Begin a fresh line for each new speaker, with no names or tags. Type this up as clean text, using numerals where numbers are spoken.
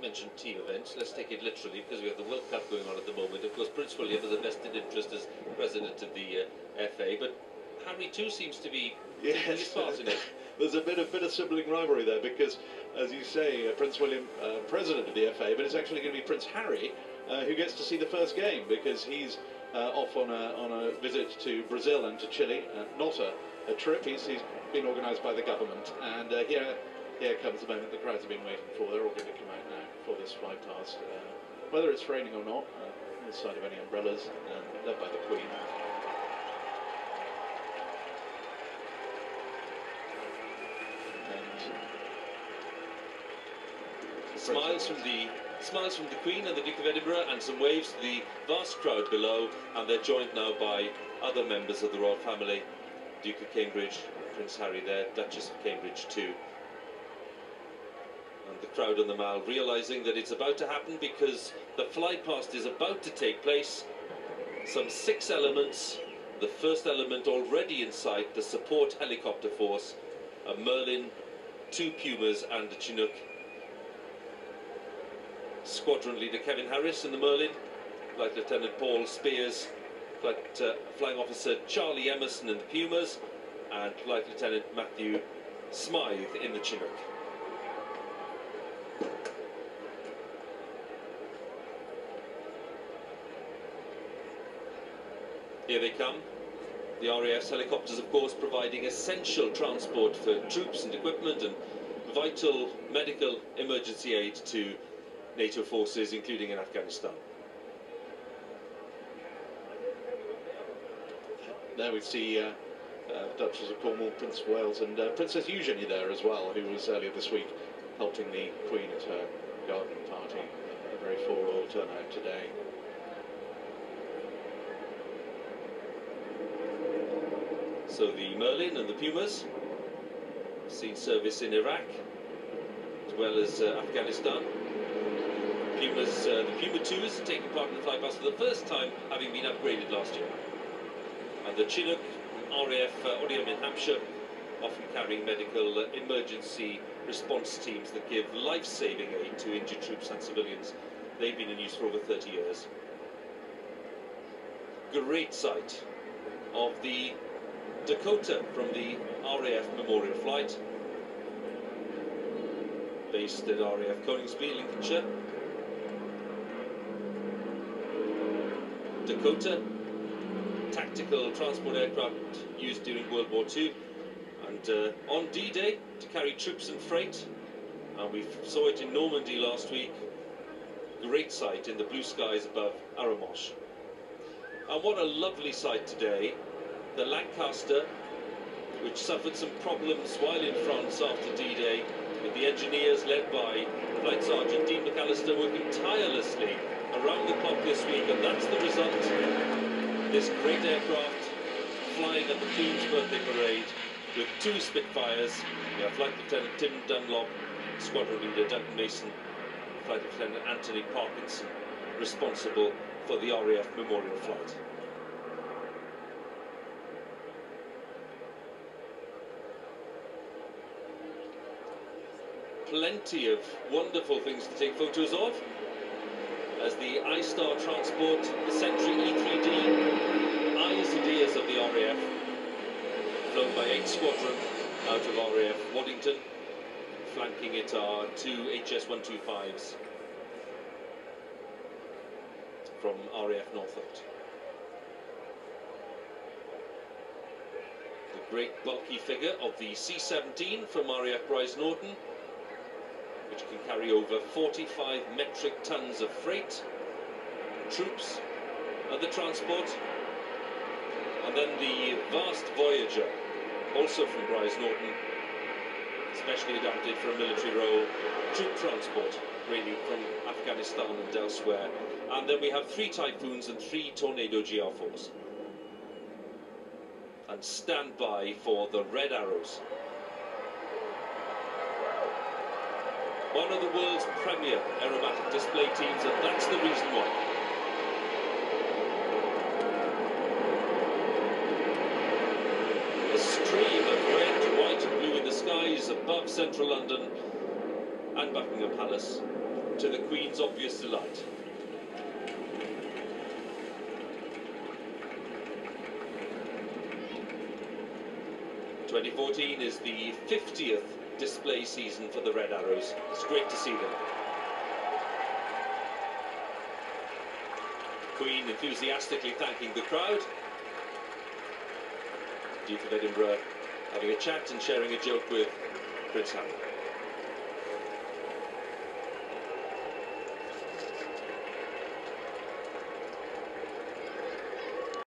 mentioned team events. Let's take it literally because we have the World Cup going on at the moment. Of course, Prince William has a vested interest as president of the FA, but Harry too seems to be taking his part in it.
There's a bit of sibling rivalry there because, as you say, Prince William, president of the FA, but it's actually going to be Prince Harry who gets to see the first game because he's off on a visit to Brazil and to Chile. Not a trip. He's been organised by the government, and here comes the moment the crowds have been waiting for. They're all going to come out now for this flypast, whether it's raining or not, on the side of any umbrellas, led by the Queen.
Smiles from the Queen and the Duke of Edinburgh, and some waves to the vast crowd below, and they're joined now by other members of the royal family. Duke of Cambridge, Prince Harry there, Duchess of Cambridge too. And the crowd on the Mall realising that it's about to happen because the flypast is about to take place. Some 6 elements. The first element already in sight, the support helicopter force, a Merlin, 2 Pumas and a Chinook. Squadron leader Kevin Harris in the Merlin, Flight Lieutenant Paul Spears, Flying Officer Charlie Emerson in the Pumas, and Flight Lieutenant Matthew Smythe in the Chinook. Here they come. The RAF's helicopters, of course, providing essential transport for troops and equipment and vital medical emergency aid to NATO forces, including in Afghanistan.
There we see Duchess of Cornwall, Prince of Wales, and Princess Eugenie there as well, who was earlier this week helping the Queen at her garden party. A very full royal turnout today.
So the Merlin and the Pumas seen service in Iraq as well as Afghanistan. Pumas, the Puma 2s taking part in the flypast for the first time, having been upgraded last year. And the Chinook, RAF Odiham in Hampshire, often carrying medical emergency response teams that give life-saving aid to injured troops and civilians. They've been in use for over 30 years. Great sight of the Dakota from the RAF Memorial Flight, based at RAF Coningsby, Lincolnshire. Dakota, tactical transport aircraft used during World War II, and on D-Day to carry troops and freight, and we saw it in Normandy last week. Great sight in the blue skies above Arromanches. And what a lovely sight today, the Lancaster, which suffered some problems while in France after D-Day, with the engineers led by Flight Sergeant Dean McAllister working tirelessly around the clock this week, and that's the result. This great aircraft flying at the Queen's birthday parade with 2 Spitfires. We have Flight Lieutenant Tim Dunlop, Squadron Leader Duncan Mason, Flight Lieutenant Anthony Parkinson, responsible for the RAF Memorial Flight. Plenty of wonderful things to take photos of, as the I-Star transport, the Sentry E3D, eyes and ears of the RAF, flown by 8 Squadron out of RAF Waddington. Flanking it are 2 HS-125s from RAF Northolt. The great bulky figure of the C-17 from RAF Bryce Norton, which can carry over 45 metric tons of freight, troops, other transport. And then the vast Voyager, also from Bryce Norton, specially adapted for a military role, troop transport, ranging from Afghanistan and elsewhere. And then we have 3 Typhoons and 3 Tornado GR4s. And stand by for the Red Arrows. One of the world's premier aerobatic display teams, and that's the reason why. A stream of red, white and blue in the skies above central London and Buckingham Palace. to the Queen's obvious delight. '14 is the 50th display season for the Red Arrows. It's great to see them. Queen enthusiastically thanking the crowd. Duke of Edinburgh having a chat and sharing a joke with Prince Harry.